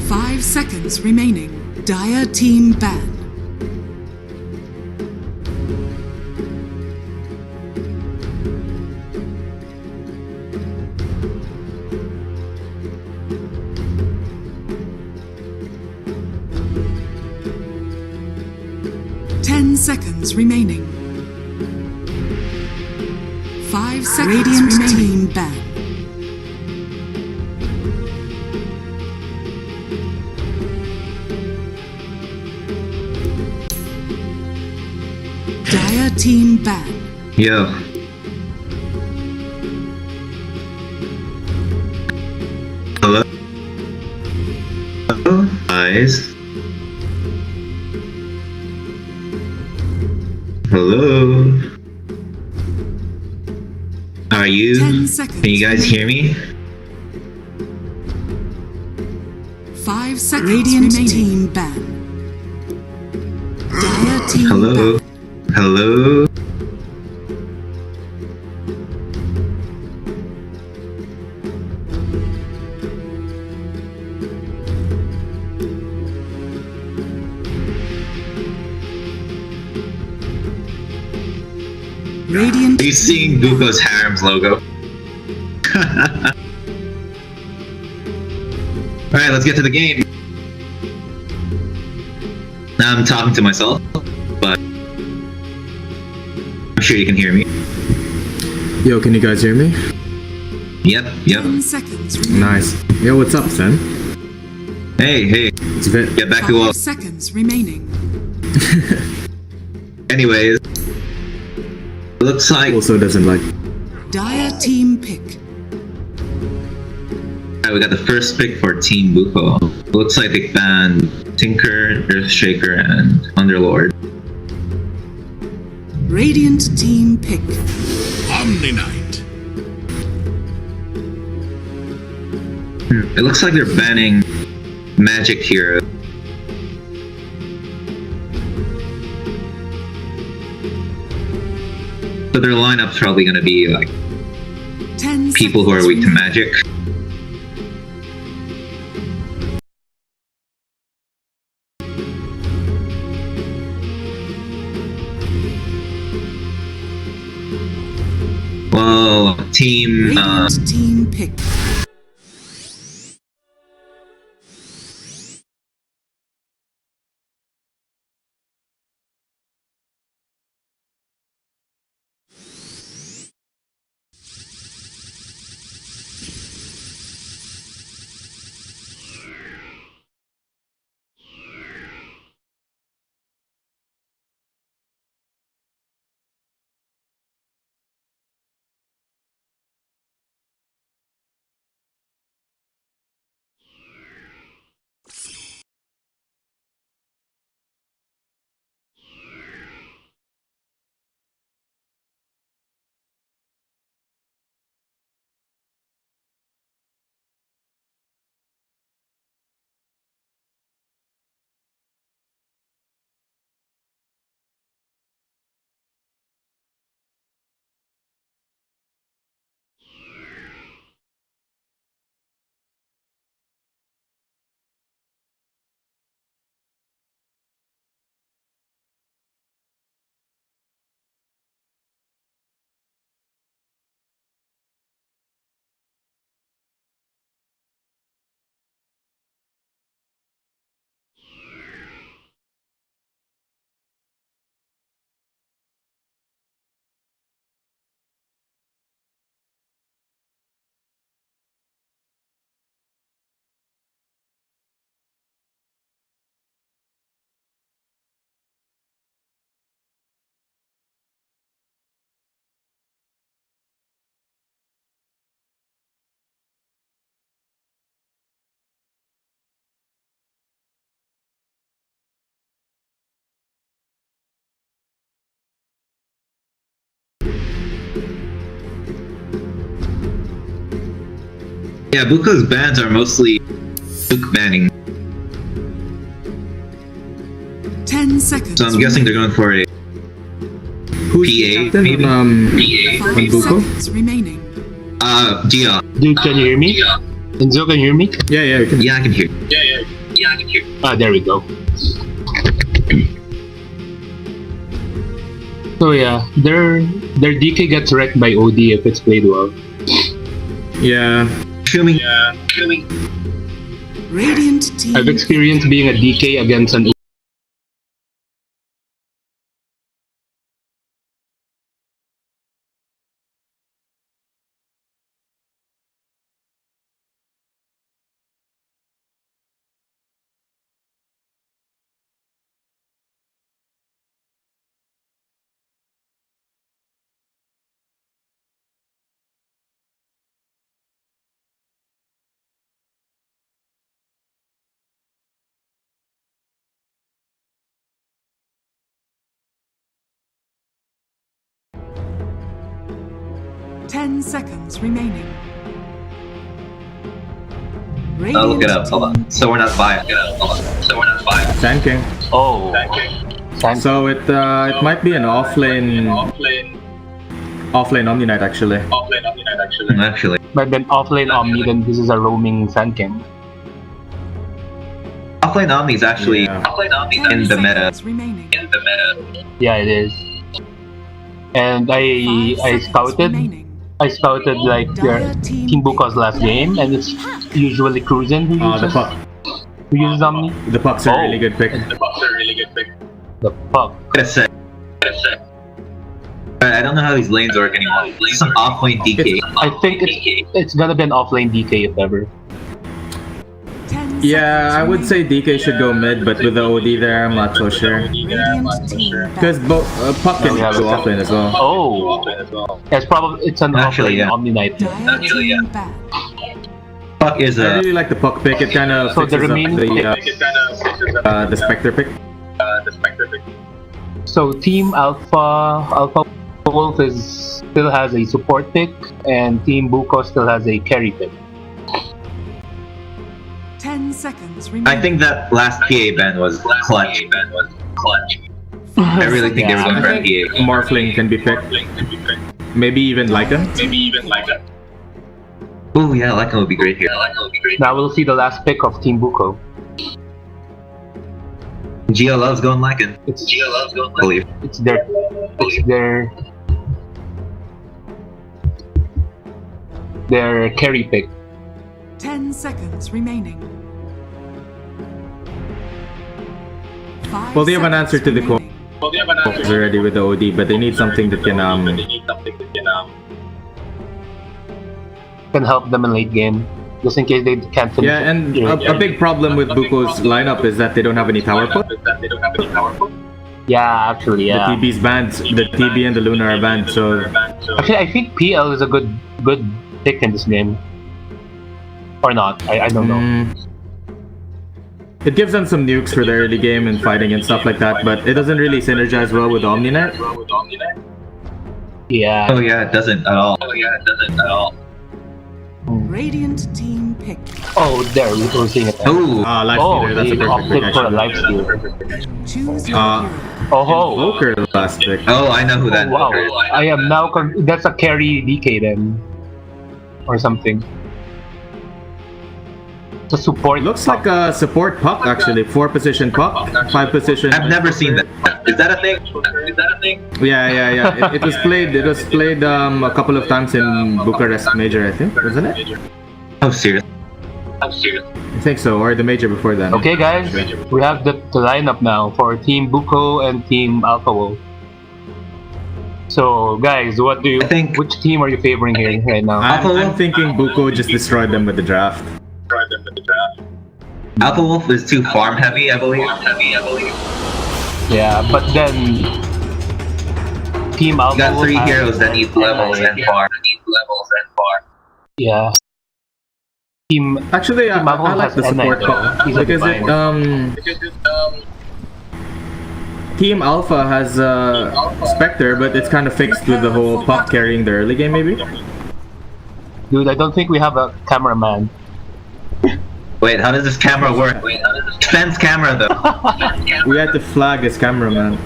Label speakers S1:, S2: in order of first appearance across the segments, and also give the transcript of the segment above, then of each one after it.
S1: 5 seconds remaining. Dire team ban. Seconds remaining. 5 seconds Radiant remaining. Team ban. Dire team ban.
S2: Yo. Hello? Hello? Guys. Hello? How are you?
S1: 10 seconds.
S2: Can you guys hear me?
S1: 5 seconds. Radiant team ban. Dire team
S2: Hello?
S1: ban.
S2: Hello?
S1: Radiant.
S2: Are you seeing Buko's Harem's logo? Alright, let's get to the game. Now I'm talking to myself, but I'm sure you can hear me.
S3: Yo, can you guys hear me?
S2: Yep.
S1: 10 seconds remaining.
S3: Nice. Yo, what's up, Zen?
S2: Hey.
S3: It's Vit.
S2: Get back to
S1: 5
S2: what?
S1: seconds remaining.
S2: Anyways. Looks like
S3: Also doesn't like.
S1: Dire team pick.
S2: we got the first pick for Team Buko. Looks like they banned Tinker, Earthshaker, and Underlord.
S1: Radiant team pick.
S4: Omni-Knight.
S2: It looks like they're banning Magic Hero. So their lineup's probably gonna be like
S1: 10
S2: people who are weak to Magic. Well, team
S1: Radiant team pick.
S2: Yeah, Buko's bans are mostly Duke banning.
S1: 10 seconds.
S2: So I'm guessing they're going for a
S3: Who's
S2: PA,
S3: captain
S2: maybe?
S3: on,
S1: 5
S3: Buko?
S1: seconds remaining.
S2: Gia.
S5: Dude, can you hear me? Enzo, can you hear me?
S3: Yeah, we can.
S2: Yeah, I can hear.
S5: Yeah. There we go. So yeah, their DK gets wrecked by OD if it's played well.
S3: Yeah.
S2: Assuming
S1: Radiant team.
S5: I've experienced being a DK against an
S1: 10 seconds remaining.
S2: I'll look it up.
S1: Radiant
S2: Hold on.
S1: team.
S2: So we're not biased.
S3: Zenken.
S5: Oh. Thank
S3: So it might be an offlane Omni Knight actually.
S2: Actually,
S5: But then offlane Omni, then this is a roaming Zenken.
S2: offlane Omni is actually
S3: Yeah.
S1: 10
S2: in the meta.
S1: seconds remaining.
S5: Yeah, it is. And
S1: 5
S5: I
S1: seconds remaining.
S5: scouted like their Team Buko's last game, and it's usually Cruisin who uses Omni.
S3: The pucks are
S5: Oh.
S3: really good pick.
S5: The fuck.
S2: Wait a sec. I don't know how these lanes work anymore. Some offlane DK.
S5: I think it's gonna be an offlane DK if ever.
S1: 10
S3: Yeah,
S1: seconds
S3: I would say
S1: remaining.
S3: DK should go mid, but with the OD there, I'm not so sure.
S1: Radiant team.
S3: Because puck can
S5: we have
S3: go
S5: a-
S3: offlane as well.
S5: Oh, it's an
S2: Actually,
S5: offlane
S2: yeah.
S5: Omni Knight.
S1: Dire team back.
S2: Fuck is
S3: I
S2: a
S3: really like the puck pick. It kind of
S5: So the
S3: fixes up
S5: remaining
S3: the Spectre pick.
S5: So Team Alpha Wolf still has a support pick, and Team Buko still has a carry pick.
S1: 10 seconds remaining.
S2: I think that last PA ban was clutch. I really think they were going
S3: I
S2: for a
S3: think
S2: PA.
S3: Morphling can be picked. Maybe even Lycan.
S2: Oh yeah, Lycan would be great here.
S5: Now we'll see the last pick of Team Buko.
S2: Gio loves going Lycan.
S5: It's
S2: Believe.
S5: it's their carry pick.
S1: 10 seconds remaining.
S3: Well, they have an answer to the
S1: call.
S3: Already with the OD, but they need something that can
S5: Can help them in late game, just in case they can't finish.
S3: Yeah, and
S5: it.
S3: a big problem with Buko's lineup is that they don't have any tower put.
S5: Yeah, actually, yeah.
S3: The TB's banned, the TB and the Luna are banned, so
S5: Actually, I think PL is a good pick in this game, or not. I don't know.
S3: It gives them some nukes for the early game and fighting and stuff like that, but it doesn't really synergize well with Omninet.
S5: Yeah.
S2: Oh yeah, it doesn't at all.
S1: Radiant team pick.
S5: Oh, there we're seeing it.
S2: Oh,
S3: Life
S5: Oh,
S3: Stealer, that's a
S5: they
S3: perfect pick
S5: opted for a
S3: actually.
S5: life steal.
S1: Choose your
S3: Uh,
S1: hero.
S5: Oh,
S3: Invoker last pick.
S2: oh, I know who that
S5: wow!
S2: is.
S5: I am now. That's a carry DK then, or something. The support.
S3: Looks like a support puck actually. 4 position puck, 5 position.
S2: I've never seen that. Is that a thing?
S3: Yeah. It was played. It was played a couple of times in Bucharest Major, I think, wasn't it?
S2: Oh, serious?
S3: I think so, or the Major before then.
S5: Okay, guys, we have the lineup now for Team Buko and Team Alpha Wolf. So, guys, what do you? Which team are you favoring here right now?
S3: I'm thinking Buko just destroyed them with the draft.
S2: Alpha Wolf is too farm heavy, I believe.
S5: Yeah, but then Team Alpha
S2: You got
S5: Wolf
S2: 3
S5: has-
S2: heroes that need levels and farm.
S5: Yeah. Team
S3: Actually, I
S5: Marvel
S3: like
S5: has
S3: the support
S5: N9
S3: puck
S5: though. He's a
S3: because
S5: divine.
S3: Team Alpha has Spectre, but it's kind of fixed with the whole puck carrying the early game, maybe.
S5: Dude, I don't think we have a cameraman.
S2: Wait, how does this camera work? Defense camera though.
S3: We had to flag his cameraman.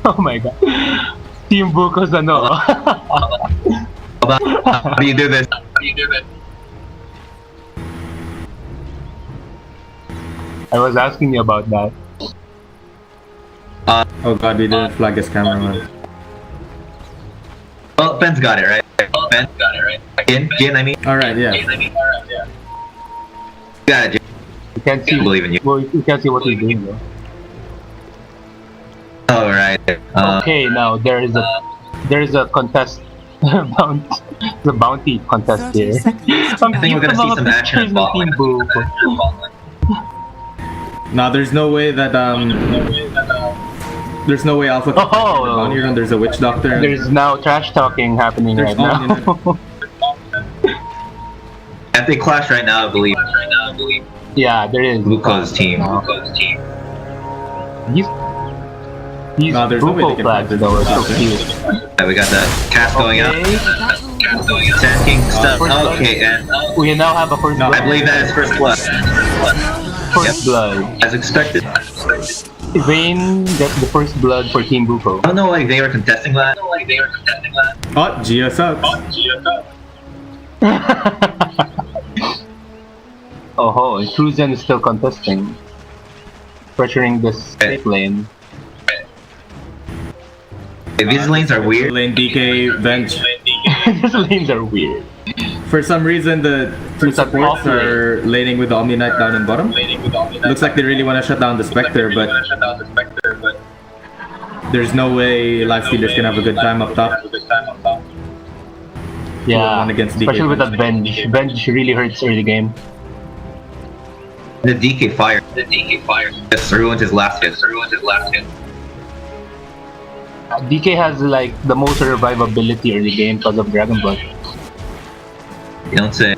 S5: Oh my god. Team Buko's ano.
S2: How do you do this?
S5: I was asking you about that.
S3: Oh god, we didn't flag his cameraman.
S2: Well, Ben's got it, right? Ben got it, right? Dzin, I mean.
S3: Alright, yeah.
S2: Got it, Dzin.
S5: You can't see.
S2: I believe in you.
S5: Well, you can't see what he's doing though.
S2: Oh, right.
S5: Okay, now there is a contest. The bounty contest
S1: 30
S5: here.
S1: seconds to
S2: I think we're gonna see some action in ball.
S5: Team Buko.
S3: Nah, there's no way that there's no way Alpha can
S5: Oh!
S3: down here and there's a witch doctor.
S5: There's now trash talking happening
S3: There's
S5: right now.
S2: If they clash right now, I believe.
S5: Yeah, there is.
S2: Buko's team.
S5: These
S3: No, there's no way they
S5: Buko
S3: can
S5: flags
S3: fight
S5: though are so
S3: this.
S5: cute.
S2: Yeah, we got that cast going out.
S5: Okay,
S2: Sand King stuff.
S5: First blood.
S2: Okay, and
S5: we now have a first
S3: No,
S5: blood.
S2: I believe that is first blood.
S5: First blood.
S2: As expected.
S5: Vayne gets the first blood for Team Buko.
S2: I don't know, like they were contesting that.
S3: Oh, Gia sucks.
S5: Oh ho, and Cruzen is still contesting. Pressuring this safe lane.
S2: These lanes are weird.
S3: Lane DK Venge.
S5: These lanes are weird.
S3: For some reason, the two
S5: It's an
S3: supports
S5: off lane.
S3: are laning with the Omni Knight down in bottom. Looks like they really want to shut down the Spectre, but there's no way Lifestealers can have a good time up top.
S5: Yeah,
S3: One against DK
S5: especially with that Venge. Venge really hurts early game.
S2: The DK fire. Just ruined his last hit.
S5: DK has like the most survivability early game because of Dragon Blood.
S2: You don't say.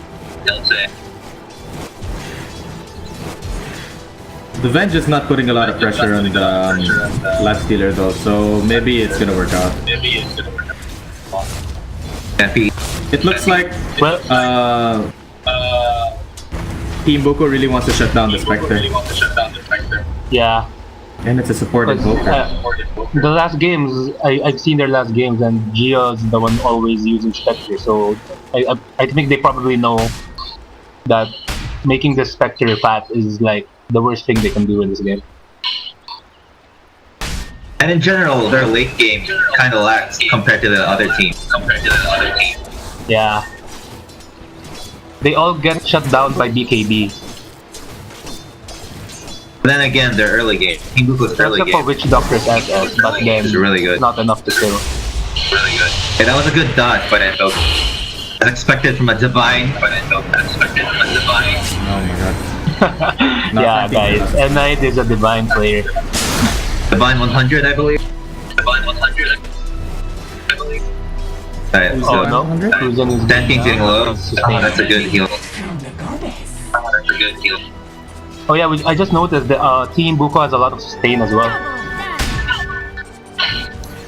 S3: The Venge is not putting a lot of pressure on the Lifestealer though, so maybe it's gonna work out.
S2: FP.
S3: It looks like
S5: Well,
S3: Team Buko really wants to shut down the Spectre.
S5: yeah.
S3: And it's a supported Poker.
S5: The last games, I've seen their last games, and Gio's the one always using Spectre. So I think they probably know that making the Spectre fat is like the worst thing they can do in this game.
S2: And in general, their late game kind of lacks compared to the other team.
S5: Yeah. They all get shut down by BKB.
S2: But then again, their early game. Team Buko's early
S5: Except for
S2: game
S5: Witch Doctor's SS, but then
S2: is really good.
S5: not enough to kill.
S2: Yeah, that was a good dodge, but it felt as expected from a divine.
S3: Oh my god. Not
S5: Yeah,
S3: something
S5: guys.
S3: enough.
S5: Knight is a divine player.
S2: Divine 100, I believe. Alright,
S5: Oh
S2: so
S5: no, Cruzen is
S2: Sand King's getting low.
S5: Sustained.
S2: That's a good heal.
S5: Oh yeah, I just noticed that Team Buko has a lot of sustain as well.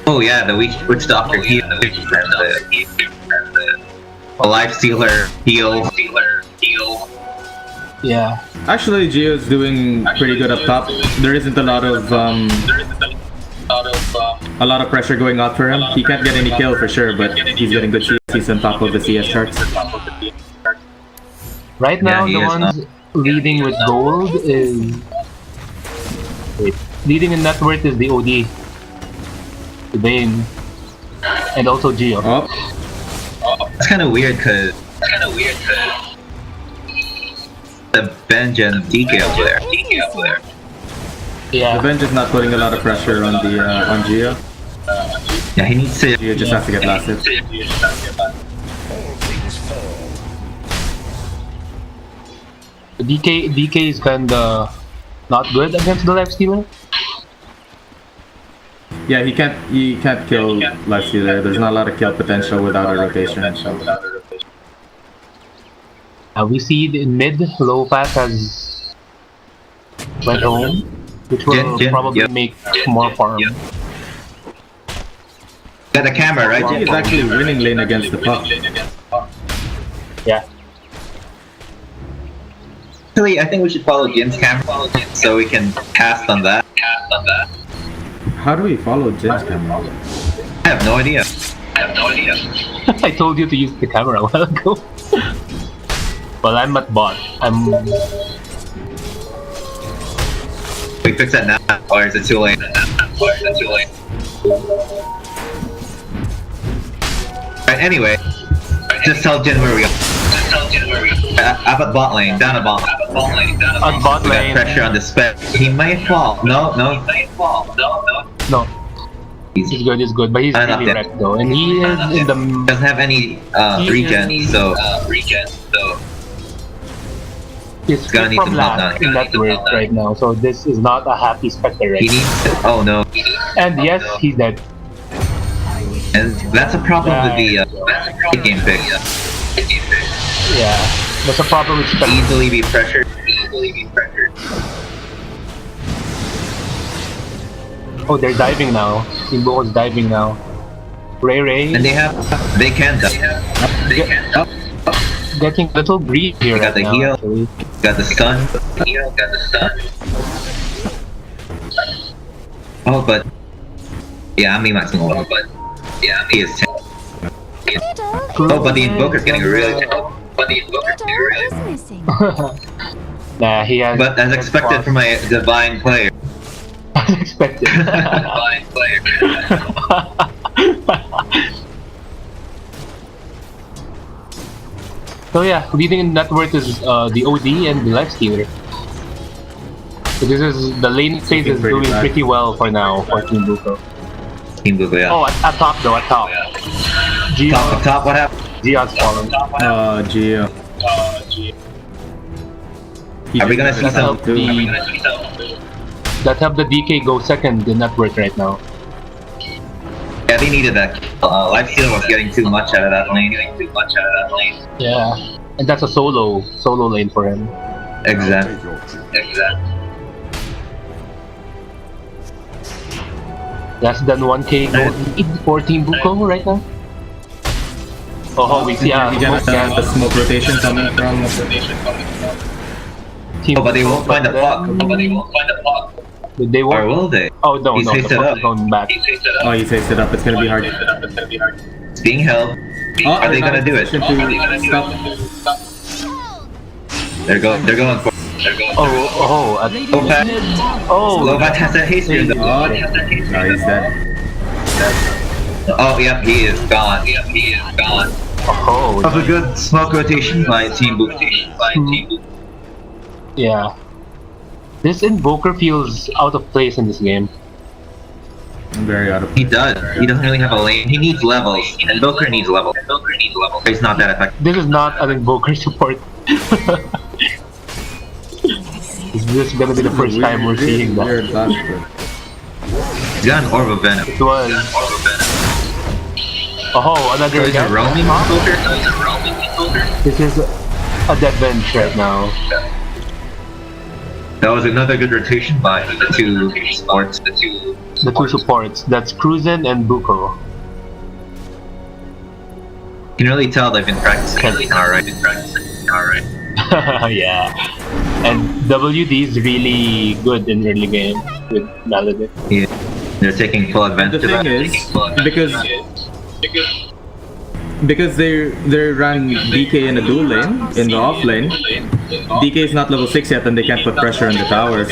S2: Oh yeah, the Witch Doctor heal. And the Life Stealer heal.
S5: Yeah.
S3: Actually, Gio's doing pretty good up top. There isn't a lot of pressure going out for him. He can't get any kill for sure, but he's getting good CS. He's on top of the CS charts.
S5: Right now,
S2: he
S5: the
S2: is,
S5: ones leading with gold is... Wait. Leading in net worth is the OD. The Vayne. And also Gio.
S3: Oh,
S2: It's kind of weird because the Benj and DK over there.
S3: the
S5: Yeah.
S3: Venge is not putting a lot of pressure on the on Gio.
S2: Yeah, he needs to.
S3: Gio just has to get last hit.
S5: DK is kinda not good against the Lifestealer.
S3: Yeah, he can't kill Lifestealer. There's not a lot of kill potential without a rotation. So.
S5: We see it in mid, low pass has went home, which will
S2: Dzin,
S5: probably
S2: yep.
S5: make more farm.
S2: Got the camera, right?
S3: He is actually winning lane against the puck.
S5: Yeah.
S2: Actually, I think we should follow Jin's camera so we can cast on that.
S3: How do we follow Jin's camera?
S2: I have no idea.
S5: I told you to use the camera a while ago. Well, I'm at bot.
S2: We fix that now, or is it too late? Right, anyway, just tell Dzin where we are. Up at bot lane, down at bot lane.
S5: On bot
S2: We got
S5: lane.
S2: pressure on the spec. He might fall. No.
S5: No. He's good, but he's
S2: I'm not
S5: really
S2: dead.
S5: wrecked though. And he is in the...
S2: Doesn't have any regen, so
S5: He's
S2: gonna need
S5: from
S2: some help
S5: last
S2: now.
S5: in that work right now, so this is not a happy Spectre right
S2: he needs to, oh no.
S5: And yes, he's dead.
S2: And that's a problem with the game pick.
S5: Yeah. That's a problem with Spectre.
S2: Easily be pressured.
S5: Oh, they're diving now. Team Buko's diving now. Ray.
S2: And they can die.
S5: Getting a little breathe here
S2: They got
S5: right
S2: the
S5: now,
S2: heal.
S5: actually.
S2: Got the stun. Oh, but yeah, I'm maxing over. He is 10. Oh, but the Invoker's getting really.
S5: Nah, he has...
S2: But as expected from my divine player.
S5: As expected. So yeah, leading in net worth is the OD and the lifestealer. So this is the lane phase is
S3: pretty
S5: doing
S3: bad.
S5: pretty well for now for Team Buko.
S2: Team Buko, yeah.
S5: Oh, at top though, at top.
S2: Up top, what happened?
S5: Gion's fallen.
S3: Gio.
S2: Are we gonna see
S5: That
S2: some?
S5: helped the DK go second in net worth right now.
S2: Yeah, they needed that. Lifestealer was getting too much out of that lane.
S5: Yeah, and that's a solo lane for him.
S2: Exactly.
S5: Less than 1k gold lead for Team Buko right now. Oh, we see
S3: He just
S5: smoke
S3: the smoke rotation coming from.
S5: Team
S2: Oh, but they won't
S5: Buko,
S2: find the
S5: but
S2: block.
S5: They
S2: Or
S5: won't.
S2: will they?
S5: Oh no,
S2: He's
S5: the
S2: faced it
S5: fuck
S2: up.
S5: is going back.
S3: Oh, he takes it up. It's gonna be hard.
S2: It's being held.
S3: Oh,
S2: Are they gonna do it?
S3: To stop.
S2: They're going for.
S5: Oh,
S2: Lobat.
S5: oh,
S2: Lobat has that haste here
S3: Oh,
S2: though.
S3: no, he's dead.
S2: Oh, yep, he is gone.
S5: oh,
S2: That was a good smoke rotation by Team Buko.
S5: yeah. This Invoker feels out of place in this game.
S3: I'm very out of.
S2: He does. He doesn't really have a lane. He needs levels. And Invoker needs levels. He's not that effective.
S5: This is not an Invoker support. Is this gonna be the first time we're seeing that?
S3: Weird last one.
S2: He's got an Orb of Venom.
S5: It was. Oh,
S2: So
S5: another
S2: he's a
S5: death?
S2: roaming Invoker?
S5: This is a dead bench right now.
S2: That was another good rotation by the two sports.
S5: The two supports. That's Cruzen and Buko.
S2: You can really tell they've been practicing. Alright.
S5: Yeah. And WD is really good in early game with Maledict.
S2: Yeah. They're taking full
S3: The
S2: advantage of
S3: thing
S2: that.
S3: is, because they run DK in a dual lane, in the off lane, DK is not level 6 yet and they can't put pressure on the towers.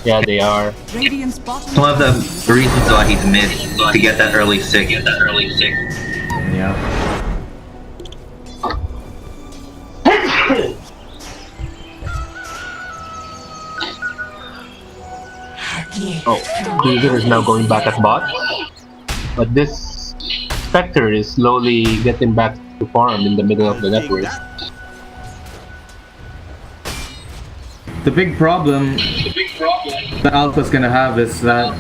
S5: Yeah, they are.
S1: Radiant's bottom
S2: One of the reasons why he's mid to get that early sick.
S3: Yeah.
S5: Oh, Cruzen is now going back at bot. But this Spectre is slowly getting back to farm in the middle of the network.
S3: The big problem that Alpha's gonna have is that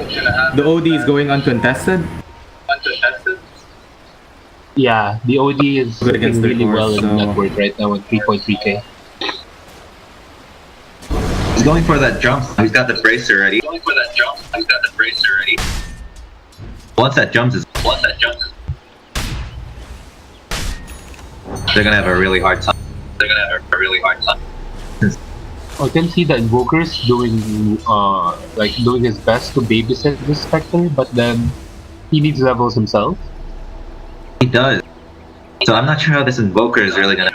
S3: the OD is going uncontested.
S5: Yeah, the OD is
S3: Good against
S5: doing
S3: the
S5: really well
S3: core,
S5: in the
S3: so-
S5: network right now at 3.3k.
S2: He's going for that jump. He's got the bracer ready. Once that jumps is they're gonna have a really hard time.
S5: I can see that Invoker's doing doing his best to babysit this Spectre, but then he needs levels himself.
S2: He does. So I'm not sure how this Invoker is really gonna.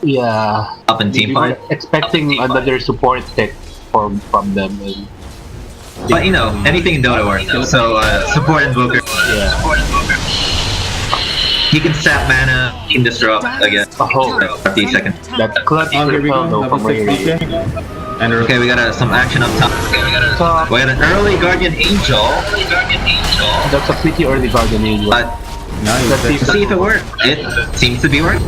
S5: Yeah.
S2: up in team
S5: We were
S2: fight.
S5: expecting another support pick from them. And
S2: But you know, anything in Dota works. So support Invoker.
S5: yeah.
S2: He can sap mana, he can disrupt, I guess.
S5: Oh,
S2: 50 seconds.
S5: that clutch
S3: Oh, here we go.
S5: repel though
S3: Level
S5: from
S3: 6
S5: Ray.
S3: DK. And a
S2: Okay, we got some action up top.
S5: So
S2: We got an early Guardian Angel.
S5: that's a pretty early Guardian Angel.
S2: But
S3: nice.
S5: Let's see
S2: to see if it works. It seems to be working.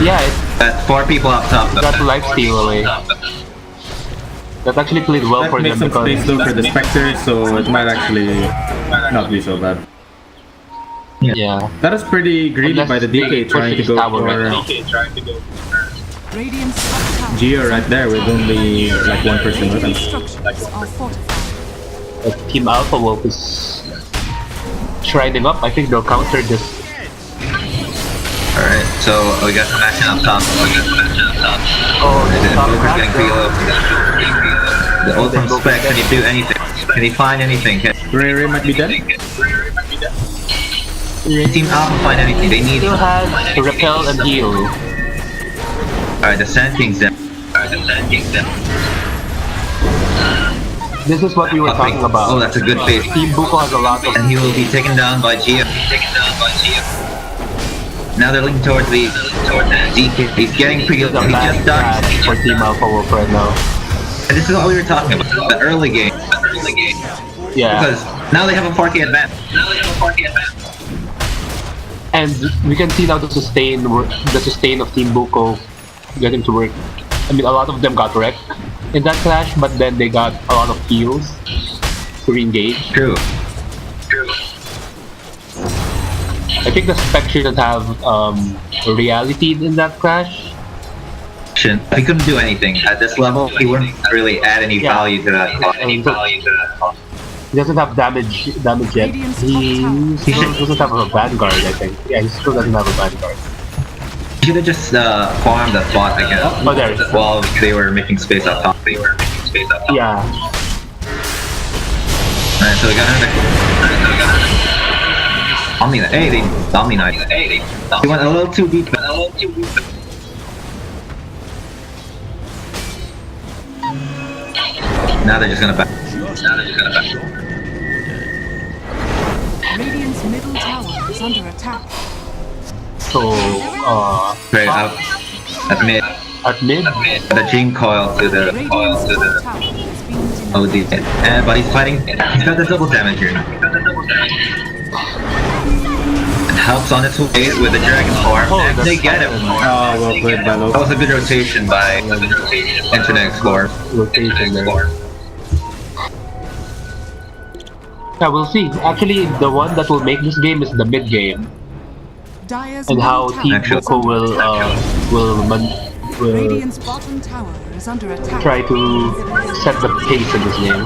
S5: Yeah, it
S2: Got 4 people up top.
S5: got lifesteal away. That actually played well
S3: That
S5: for
S3: makes
S5: them
S3: some space
S5: because
S3: though for the Spectre, so it might actually not be so bad.
S5: yeah.
S3: That is pretty greedy
S5: Unless
S3: by the DK
S5: they
S3: trying to
S5: push
S3: go
S5: his tower
S3: for
S5: right now.
S1: Radiant's top tower
S3: Geo right there with only like one person with him.
S1: structures are fortified.
S5: Team Alpha Wolf is shrining up. I think they'll counter this.
S2: Alright, so we got some action up top.
S5: Oh,
S2: The
S5: this is
S2: Invoker's getting pretty low. The ult from Spec, can he do anything? Can he find anything? Can
S3: Ray might be dead.
S2: Team Alpha find anything? They need...
S5: Still has repel and heal.
S2: Alright, the Sand King's down.
S5: This is what we were talking
S2: Oh,
S5: about.
S2: that's a good face.
S5: Team Buko has a lot of.
S2: And he will be taken down by Geo. Now they're looking towards the DK. He's getting pretty low. He just died.
S5: For Team Alpha Wolf right now.
S2: And this is what we were talking about. The early game.
S5: Yeah,
S2: Because now they have a 4K advance.
S5: and we can see now the sustain of Team Buko getting to work. I mean, a lot of them got wrecked in that clash, but then they got a lot of heals to re-engage.
S2: True.
S5: I think the Spec shouldn't have reality in that clash.
S2: He couldn't do anything. At this level, he wouldn't really add any
S5: Yeah.
S2: value to that class.
S5: He doesn't have damage yet. He still doesn't have a Vanguard, I think. Yeah, he still doesn't have a Vanguard.
S2: He should have just farmed that bot, I guess.
S5: Oh, there it is.
S2: While they were making space up top.
S5: Yeah.
S2: Alright, so we got another... Omni-Knight. Hey, they... Omni-Knight. He went a little too deep. Now they're just gonna back.
S1: Radiant's middle tower is under attack.
S5: So,
S2: Right up. At mid.
S5: at mid,
S2: The Dream Coil to the...
S1: Radiant's top tower has been
S2: Oh,
S1: denied.
S2: and but he's fighting. He's got the double damage here. And helps on its way with the Dragon Form.
S5: Oh,
S2: And they
S5: that's
S2: get him.
S3: Oh, well played by
S2: That
S3: Low.
S2: was a good rotation by Internet Explorer.
S5: rotation there. Yeah, we'll see. Actually, the one that will make this game is the mid game,
S1: Dire's
S5: and how
S1: middle
S5: Team
S1: tower is
S5: Buko
S1: under attack.
S5: will
S1: Radiant's bottom tower is under attack.
S5: try to set the pace in this game.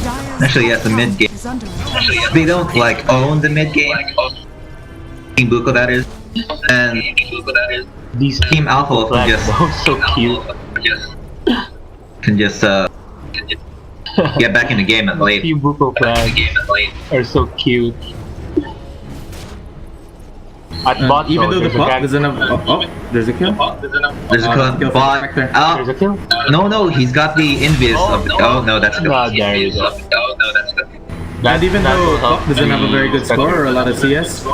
S1: Dire's
S2: Actually, yeah, the
S1: top
S2: mid
S1: tower
S2: game.
S1: is under attack.
S2: They don't like own the mid game. Team Buko, that is. And
S5: These
S2: Team Alpha Wolf can
S5: flags,
S2: just
S5: though, so cute.
S2: get back in the game at late.
S5: Team Buko flags are so cute. At bot,
S3: Even though the
S5: there's a
S3: bot
S5: gang-
S3: doesn't have... Oh, there's a kill.
S2: There's a
S3: kill
S2: kill
S3: for
S2: bot.
S3: Spectre.
S5: there's a kill.
S2: No, he's got the invis of the... Oh, no, that's good.
S5: Ah, there you go.
S3: And even
S5: that will
S3: though
S5: help
S3: Puck doesn't have a very good
S5: Spectre.
S3: score or a lot of CS,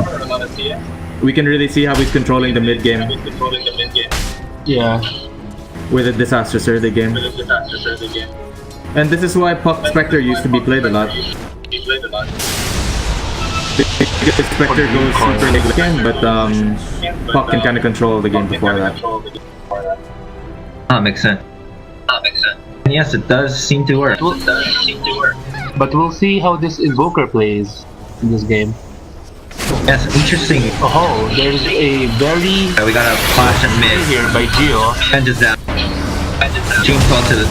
S3: we can really see how he's controlling the mid game
S5: Yeah.
S3: with a disastrous early game. And this is why Puck Spectre used to be played a lot. Because Spectre goes super late game, but Puck can kind of control the game before that.
S2: Makes sense. And yes, it does seem to work.
S5: But we'll see how this Invoker plays in this game.
S2: Yes, interesting.
S5: Oh, there's a very
S2: We got a flash and mid.
S5: here by Geo.
S2: And just down. Dream Coil to the...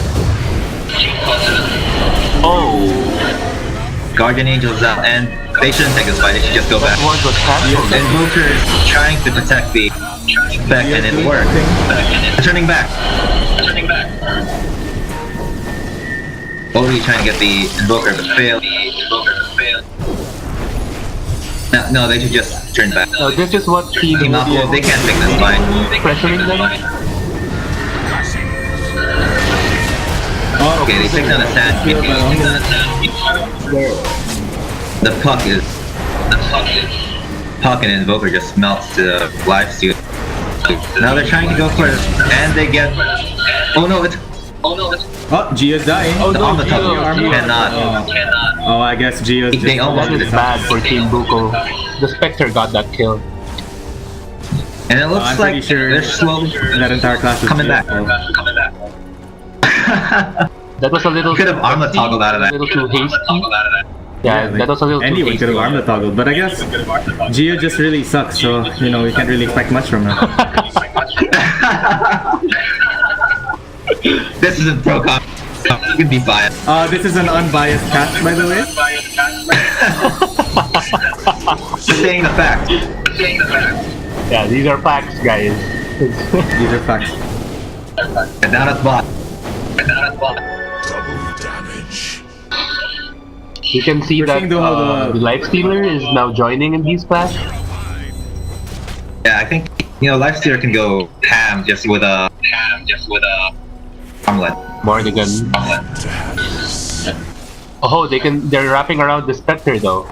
S5: Oh,
S2: Guardian Angel's out, and they shouldn't take this fight, they should just go back.
S5: that one was cancelled.
S2: Invoker is trying to protect the spec, and it worked. Turning back. Odie trying to get the Invoker, but failed. No, they should just turn back.
S5: This is what
S2: Team up, well, they can't take this line.
S5: pressuring them.
S3: Oh,
S2: Okay, they take down the sand. The puck is... Puck and Invoker just melts the lifesteal. Now they're trying to go for it, and they get... Oh no, it's...
S3: Oh, Gio's dying.
S5: Oh
S2: The
S5: no,
S2: armor toggle
S5: Gio.
S2: cannot.
S3: Oh, I guess Gio's
S2: They almost
S5: That is bad for Team Buko. The Spectre got that kill.
S2: And it looks
S3: I'm
S2: like
S3: pretty sure
S2: they're slowly
S3: that entire class is
S2: coming
S3: Gio.
S2: back.
S5: That was a little...
S2: Could have armor toggled out of that.
S5: A little too hasty. Yeah,
S3: like,
S5: that was a little too
S3: anyone
S5: hasty.
S3: could have armor toggled, but I guess Gio just really sucks, so you know we can't really expect much from him.
S2: This isn't pro comp. You can be biased.
S3: This is an unbiased catch, by the way.
S2: Just saying the fact.
S5: Yeah, these are facts, guys.
S3: These are facts.
S2: And down at the bot.
S4: Double damage.
S5: You can see
S3: We're
S5: that
S3: seeing though how
S5: the Lifestealer is now joining in these class.
S2: Yeah, I think Lifestealer can go ham just with a omelet.
S5: Morrigan. Oh, they're wrapping around the Spectre though.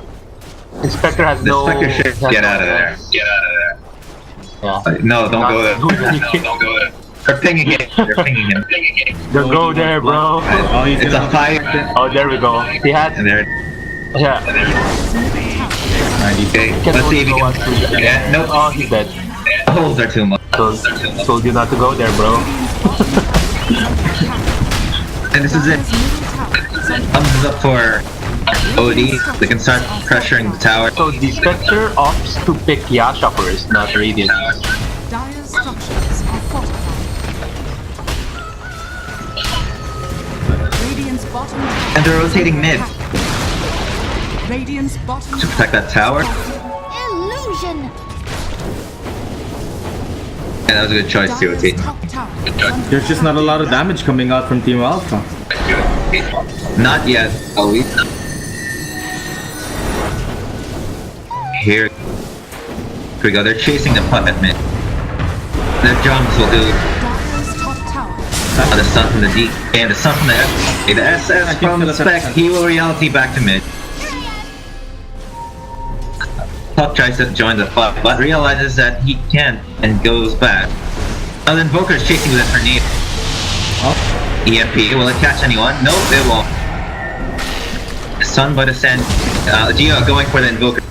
S5: The Spectre has
S2: The
S5: no...
S2: Spectre should
S5: has
S2: get
S5: no
S2: out of there.
S5: Yeah.
S2: No, don't go there.
S5: Don't
S2: go there. They're pinging him. They're pinging him.
S5: Don't go there, bro.
S3: Oh, he's
S2: It's
S3: gonna
S2: a fire.
S5: Oh, there we go. He had...
S2: And they're...
S5: Yeah.
S2: Okay,
S5: Can
S2: let's see if he
S5: only go
S2: can...
S5: up to the-
S2: Yeah, nope.
S5: Oh, he's dead.
S2: The holes are too much.
S5: Told you not to go there, bro.
S2: And this is it. Thumbs is up for OD. They can start pressuring the tower.
S5: So the Spectre opts to pick Yasha first, not Radiant.
S1: Dire's structures are fortified. Radiant's bottom tower.
S2: And they're rotating mid
S1: Radiant's bottom
S2: to protect that tower.
S6: Illusion!
S2: And that was a good choice to rotate.
S1: Dire's top tower is under
S3: There's just not a lot of damage coming out from Team Alpha.
S2: Not yet. Oh, here we go. They're chasing the puck at mid. The jumps will do
S1: Dire's top tower.
S2: the stun from the D and the stun from the S. The SS from the spec. He will reality back to mid. Puck tries to join the fight, but realizes that he can't and goes back. Now then Invoker is chasing with a tornado. EMP, will it catch anyone? Nope, it won't. Stun by the sand. Gio going for the Invoker.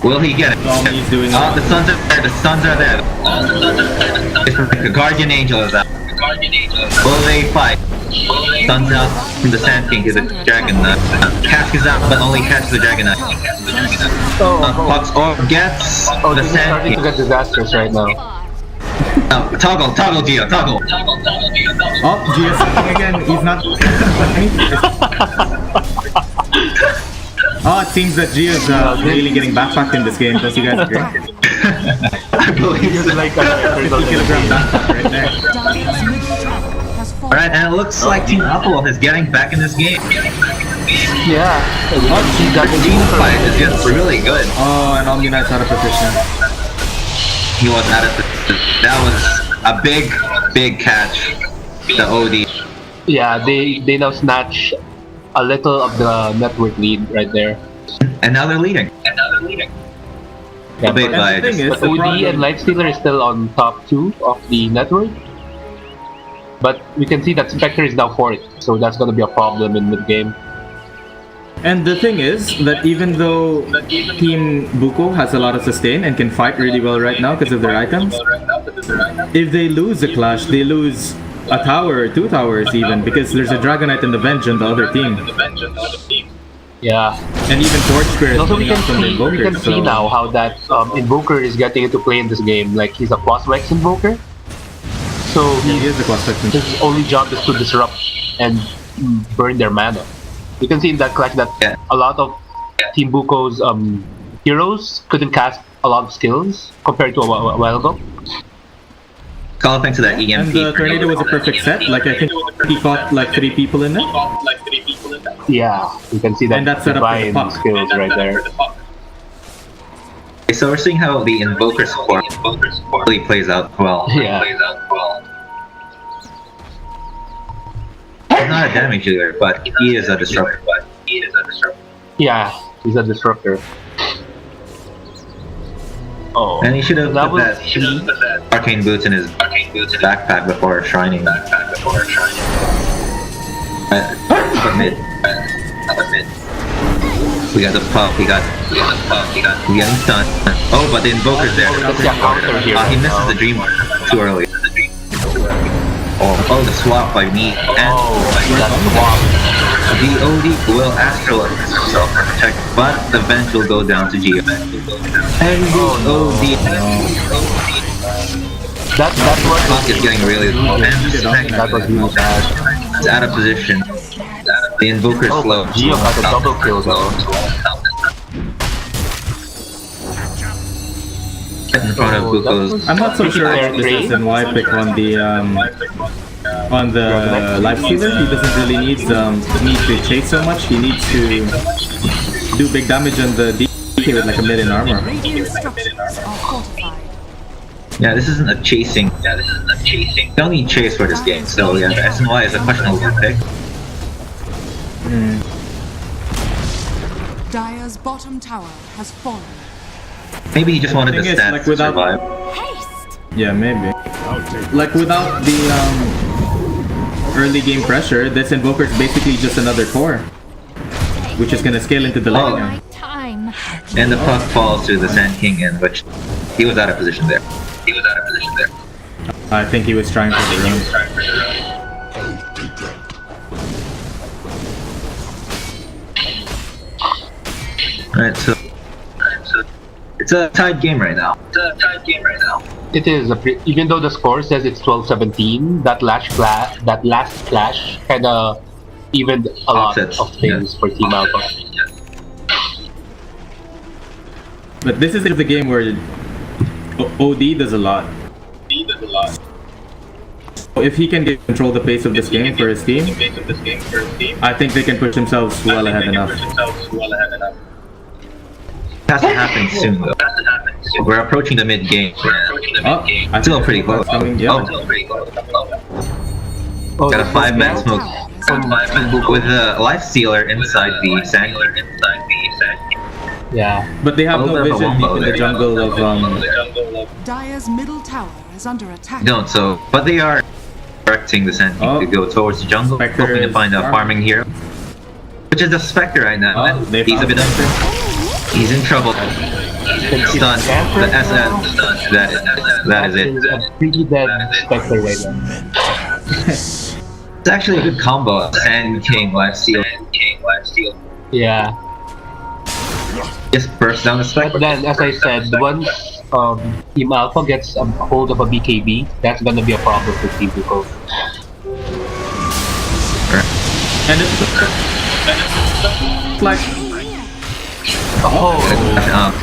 S2: Will he get it?
S3: He's doing
S2: The stuns are there, the stuns are there. The Guardian Angel is out. Will they fight? Stuns out from the Sand King to the Dragon. Cask is out, but only catches the Dragon. Pucks or gets
S5: Oh,
S2: the
S5: this is
S2: Sand
S5: starting
S2: King.
S5: to get disastrous right now.
S2: Toggle, Gio, toggle.
S3: Oh, Gio's sucking again. He's not. Oh, it seems that Gio's really getting backpacked in this game. Don't you guys agree?
S2: I believe so.
S5: Like
S3: 50 kilogram backpack right there.
S1: Dire's middle tower has fortified.
S2: Alright, and it looks like Team Apple is getting back in this game.
S5: Yeah.
S2: The team fight is just really good.
S3: Oh, and Omni-Knight's out of position.
S2: He was out of the... That was a big catch. The OD.
S5: Yeah, they now snatch a little of the network lead right there.
S2: And now they're leading.
S5: Yeah,
S2: A bit
S5: but
S2: by
S3: the thing
S2: just...
S3: is,
S5: OD and Lifestealer is still on top 2 of the network. But we can see that Spectre is now 4th, so that's gonna be a problem in mid-game.
S3: And the thing is that even though Team Buko has a lot of sustain and can fight really well right now because of their items, if they lose a clash, they lose a tower or 2 towers even, because there's a Dragonite and the Venge on the other team.
S5: Yeah.
S3: And even Torch Spirit
S5: Also, we
S3: coming
S5: can
S3: out from the
S5: see
S3: Invoker.
S5: see now how that Invoker is getting into play in this game. Like, he's a Quas-Vex Invoker. So
S3: He is a cross section.
S5: his only job is to disrupt and burn their mana. You can see in that clash that a lot of Team Buko's heroes couldn't cast a lot of skills compared to a while ago.
S2: Call thanks to that EMP.
S3: And the Tornado was a perfect set. Like, I think he fought like 3 people in it.
S5: Yeah, you can see that
S3: And that's set up for the
S5: divine
S3: puck.
S5: skills right there.
S2: So we're seeing how the Invoker support really plays out well.
S5: Yeah.
S2: He's not a damage dealer, but he is a disruptor.
S5: Yeah, he's a disruptor. Oh,
S2: And he should have
S5: that
S2: put that arcane boots in his backpack before shining. But mid. We got the puff, we getting stunned. Oh, but the Invoker's there. He misses the Dream too early. Oh, the swap by me. And the OD will Astral himself for protect, but the vent will go down to Geo. And the OD.
S5: That
S2: Clock is getting really low. And
S5: that was really bad.
S2: it's out of position. The Invoker's slow.
S5: Geo got a double kill though.
S2: In front of Buko's.
S3: I'm not so sure about this reason why I pick on the Lifestealer. He doesn't really need to chase so much. He needs to do big damage on the DK with like a mid in armor.
S1: Radiant structures are fortified.
S2: Yeah, this isn't a chasing. You don't need chase for this game, so yeah, the SNY is a questionable pick.
S1: Dire's bottom tower has fallen.
S2: Maybe he just wanted the
S3: Thing is,
S2: stats
S3: like,
S2: to
S3: without-
S2: survive.
S6: Haste.
S3: Yeah, maybe. Like without the early game pressure, this Invoker is basically just another core, which is gonna scale into the lane.
S2: Oh.
S3: now.
S6: My time.
S2: And the puck falls to the Sand King, in which he was out of position there.
S3: I think he was trying for the run.
S2: Alright, so it's a tied game right now.
S5: It is even though the score says it's 12-17. That last flash kinda evened a lot
S2: Offsets,
S5: of things for Team Alpha.
S3: But this is the game where OD does a lot. If he can control the pace of this game for his team, I think they can push themselves well ahead enough.
S2: Has to happen soon though. We're approaching the mid game.
S3: Oh, I
S2: Still
S3: think
S2: pretty close.
S3: coming, yeah.
S2: Oh,
S5: Oh,
S2: got a
S5: this
S2: 5-man
S5: is
S2: smoke with the Lifestealer inside the Sand.
S5: Yeah.
S3: But they have
S2: Oh,
S3: no
S2: there's a
S3: vision
S2: wombo
S3: deep in the
S2: there.
S3: jungle of
S1: Dire's middle tower is under attack.
S2: Don't, so, but they are directing the Sand King to go towards the jungle,
S3: Spectre
S2: hoping to
S3: is
S2: find a
S3: farming.
S2: farming hero. Which is the Spectre right now.
S3: Oh, they
S2: He's a
S3: found
S2: bit
S3: Spectre.
S2: He's in trouble. Stunned. The SS. That is it.
S5: It's a pretty dead Spectre right now.
S2: It's actually a good combo. Sand King, Lifesteal.
S5: Yeah.
S2: Just burst down the
S5: But
S2: Spectre.
S5: then, as I said, once Team Alpha gets a hold of a BKB, that's gonna be a problem for Team Buko.
S3: And it's like
S5: Oh,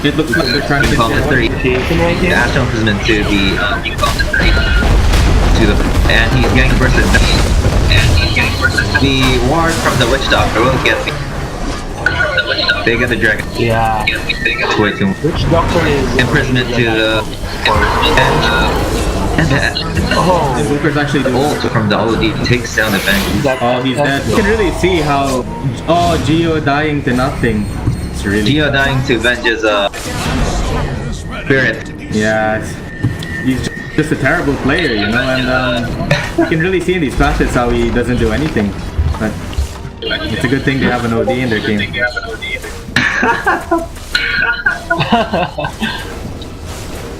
S3: it looks like they're trying to
S2: Call to 3.
S5: Jason right
S2: The
S5: here.
S2: Astral Imprisonment to the and he's getting bursted. The ward from the Witch Doctor will get me. They get the dragon.
S5: Yeah.
S2: It's way too much.
S5: Which doctor is
S2: Imprisonment to the and
S5: Oh,
S3: Invoker's actually
S2: the
S3: doing.
S2: ult from the OD takes down the bank.
S3: Oh, he's dead. You can really see how. Oh, Geo dying to nothing. It's really.
S2: Geo dying to Venge's spirit.
S3: Yeah, he's just a terrible player, you know, and you can really see in these classes how he doesn't do anything. But it's a good thing they have an OD in their team.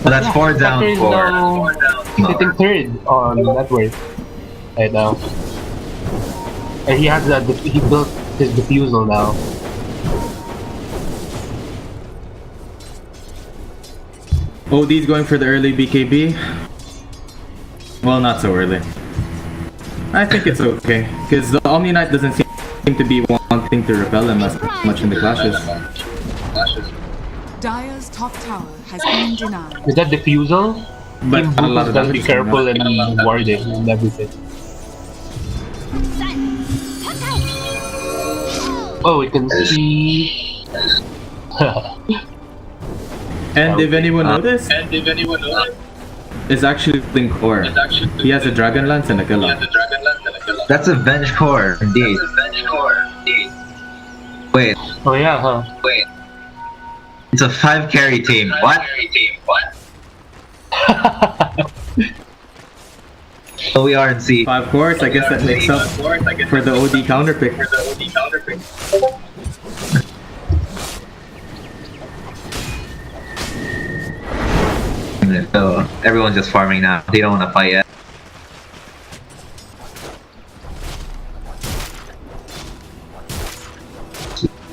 S2: Well, that's 4 down
S5: Doctor is
S2: for.
S5: now sitting third on network right now. And he has he built his defusal now.
S3: OD's going for the early BKB. Well, not so early. I think it's okay, because the Omni Knight doesn't seem to be wanting to repel him as much in the clashes.
S1: Dire's top tower has been denied.
S5: With that defusal,
S3: But
S5: Team
S3: a lot
S5: Buko
S3: of
S5: gotta
S3: damage
S5: be
S3: is coming
S5: careful
S3: out.
S5: and warding and everything. Oh, we can see.
S3: And if anyone noticed, it's actually Link Core. He has a Dragon Lance and a Gala.
S2: That's a Venge Core, indeed. Wait,
S5: Oh yeah, huh?
S2: it's a 5 carry team. What? So we are in C.
S3: 5 cores, I guess that makes up for the OD counter pick.
S2: So everyone's just farming now. They don't want to fight yet.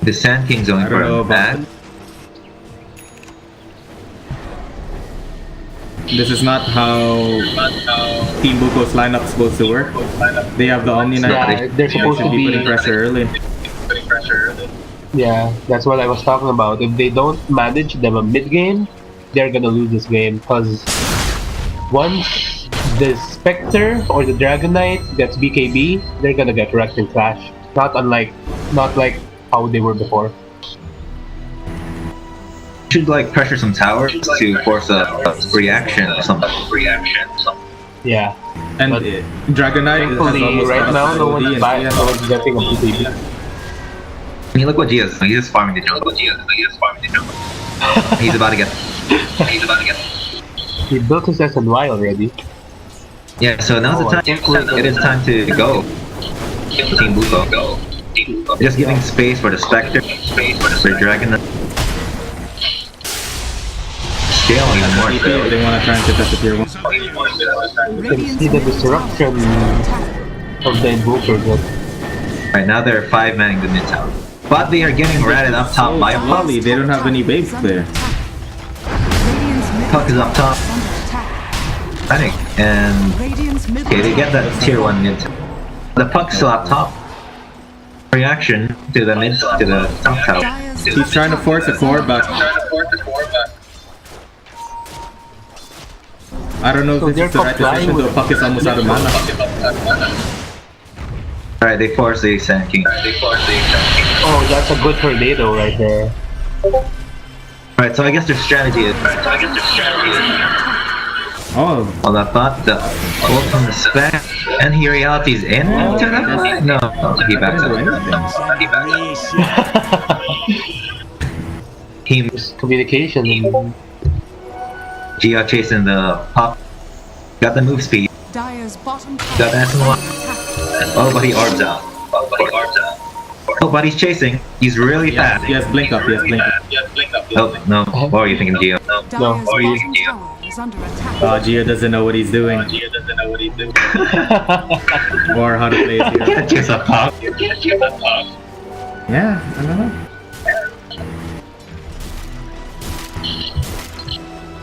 S2: The Sand King's going
S3: I
S2: for
S3: don't know
S2: a
S3: about
S2: bag.
S3: This is not how Team Buko's lineup's supposed to work. They have the Omni Knight.
S5: Yeah, they're
S3: They
S5: supposed
S3: should
S5: to
S3: be putting
S5: be.
S3: pressure early.
S5: Yeah, that's what I was talking about. If they don't manage them a mid game, they're gonna lose this game. Cause once the Spectre or the Dragon Knight gets BKB, they're gonna get wrecked in Clash. Not like how they were before.
S2: Should like pressure some towers to force a reaction or something.
S5: Yeah.
S3: And
S5: But
S3: Dragon Knight has
S5: thankfully,
S3: almost
S5: right
S3: got
S5: now,
S3: the
S5: no
S3: OD
S5: one's
S3: and
S5: buying,
S3: CS.
S5: no one's getting a BKB.
S2: I mean, look what Gia's doing. He's just farming the jungle. He's about to get.
S5: He built his SNY already.
S2: Yeah, so now's the
S5: I
S2: time.
S5: think we're
S2: It is time to go. Team Buko. Just giving space for the Spectre, for Dragon. Scaling even more
S3: If
S2: so.
S3: they want to try and get that to tier 1.
S5: You can see the disruption of the Invoker. But
S2: Right now they're 5 manning the mid tower. But they are getting ratted up top by a Puck.
S3: Slowly, they don't have any babes there.
S2: Puck is up top. Panic. And okay, they get that tier 1 mid tower. The Puck's still up top. Reaction to the mid to the top tower.
S3: He's trying to force a core back. I don't know
S5: So
S3: if this is the
S5: they're
S3: right
S5: complying
S3: decision,
S5: with-
S3: though Puck is almost out of mana.
S2: Alright, they force the Sand King.
S5: oh, that's a good tornado right there.
S2: Alright, so I guess their strategy is
S3: Oh,
S2: all that thought, the ult from the spec, and he reality's in to that? No, he
S3: I
S2: backs
S3: didn't do
S2: up.
S3: anything.
S2: Team
S5: Just communication. And
S2: Gia chasing the pop. Got the move speed.
S1: Dyer's bottom
S2: Got the SNY. Oh, but he orbs out. Oh, but he's chasing. He's really fast.
S3: He has blink up, he has blink up.
S2: Oh, no. What are you thinking, Gio?
S1: Dyer's
S5: No.
S1: bottom tower is under attack.
S3: Gio doesn't know what he's doing. Or how to play it here.
S2: Can't chase a pop.
S3: Yeah, I don't know.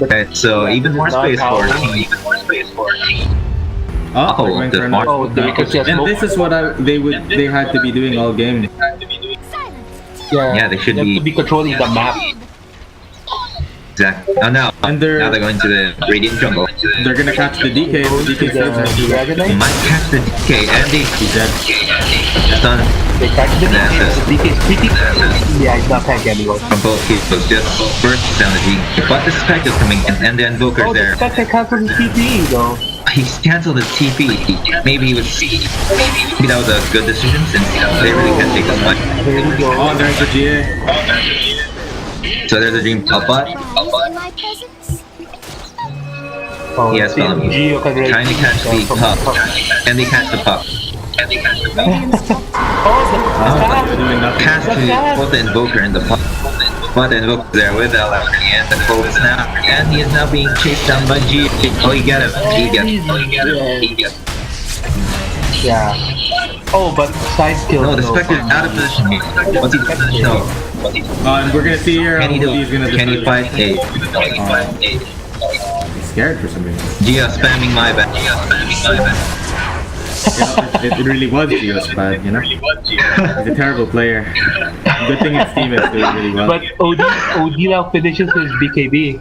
S2: Okay, so even more space for team.
S3: Oh,
S2: Oh,
S3: they're going
S2: the
S3: for
S2: mark.
S3: another.
S5: Oh, because he has
S3: And
S5: smoke.
S3: this is what they had to be doing all game.
S2: Yeah, they should
S5: have
S2: be-
S5: to be controlling the map.
S2: Exactly. Oh, no.
S3: And
S2: Now they're going to the Radiant Jungle.
S3: They're gonna catch the DK.
S5: Go
S3: The
S5: to
S3: DK
S5: the
S3: saves him.
S5: Dragon
S2: They
S5: Knight.
S2: might catch the DK and they
S3: He's dead.
S2: stun
S5: They catch the
S2: That's
S5: DK.
S2: it.
S5: The DK is pretty. Yeah, it's not tank anymore.
S2: from both heroes. Just bursts down the G. But the Spectre is coming in and the Invoker's
S5: Oh, the
S2: there.
S5: Spectre cancels his TP though.
S2: He's cancelled his TP. Maybe that was a good decision since they really can't take this much.
S5: There we go.
S3: Oh, there's the GA.
S2: So there's a dream top bot.
S6: My presence?
S5: Oh,
S2: Yes,
S5: see,
S2: Bellamy.
S5: Gio can raise
S2: Trying to catch the
S5: from
S2: puck.
S5: top.
S2: And they catch the puck.
S1: Radiant's top tower
S5: Oh,
S3: They're doing nothing.
S2: Cast to both the Invoker and the puck. But the Invoker's there with the Alacrity and the full snap. And he is now being chased down by G. Oh, he got him. He got him.
S5: yeah. Oh, but side skill.
S2: No, the
S5: though.
S2: Spectre is out of position here. What's he No.
S3: And we're gonna see here
S2: Can he
S3: how
S2: do
S3: he's gonna
S2: Can he
S3: defend.
S2: fight a
S3: He's scared for some reason.
S2: Gia spamming my back.
S3: You know, it really was Gio's bad, you know? He's a terrible player. Good thing his team is doing really well.
S5: But OD now finishes his BKB.